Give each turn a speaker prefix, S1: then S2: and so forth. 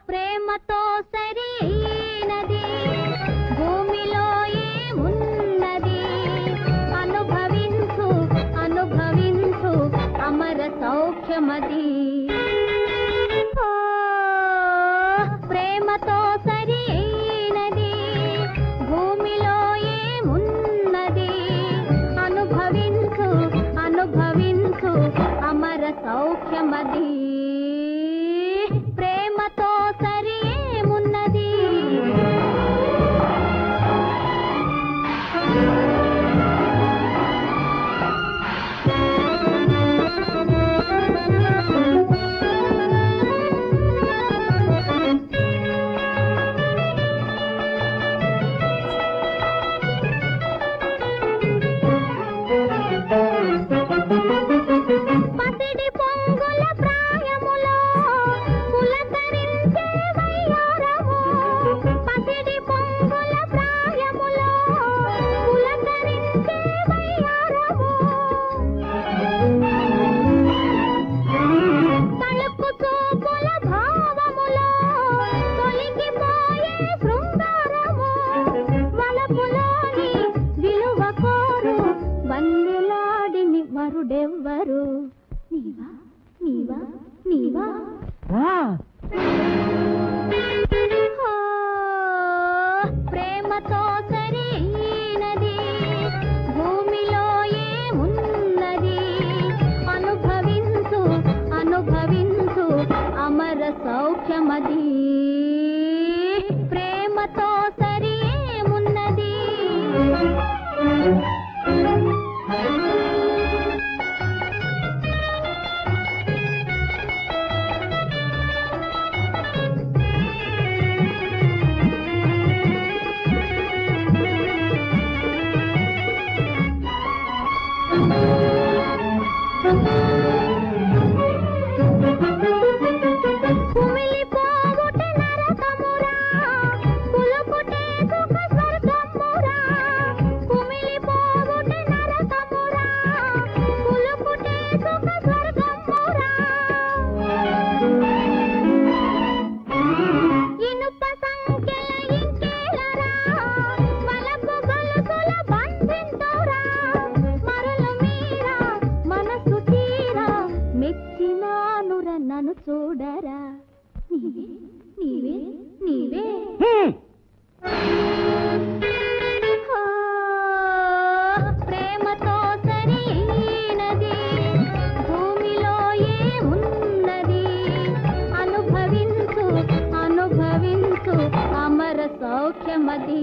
S1: ప్రేమతో సరైనది భూమిలో ఏమున్నది అనుభవించు అనుభవించు అమర సౌఖ్యమది ప్రేమతో సరైనది భూమిలో ఏమున్నది అనుభవించు అనుభవించు అమర సౌఖ్యమది ప్రేమతో సరేమున్నది పసిడి పొంగుల ప్రాయములో పులకరించే వయ్యారము పసిడి పొంగుల ప్రాయములో పులకరించే వయ్యారము తలుపు చూపుల భావములో తొలగిపోయే శృంగారము వలపులోని విలువ కోరు వన్నెలాడిని మరుడెవ్వరు నీవా నీవా నీవా ప్రేమతో సరైనది భూమిలో ఏమున్నది అనుభవించు అనుభవించు అమర సౌఖ్యమది ప్రేమతో సరేమున్నది కుమిలిపోవుట నరకమురా పులుపుటే సుఖ స్వర్గమురా కుమిలిపోవుట నరకమురా పులుపుటే సుఖ స్వర్గమురా ఇనుప సంఖ్యల ఇంకేలరా వలపు గొలుసుల బంధింతురా మరులు మీరా మనసు తీరా మెచ్చినానుర నన్ను చూడరా నీవే నీవే నీవే ప్రేమతో సరైనది భూమిలో ఏమున్నది అనుభవించు అనుభవించు అమర సౌఖ్యమది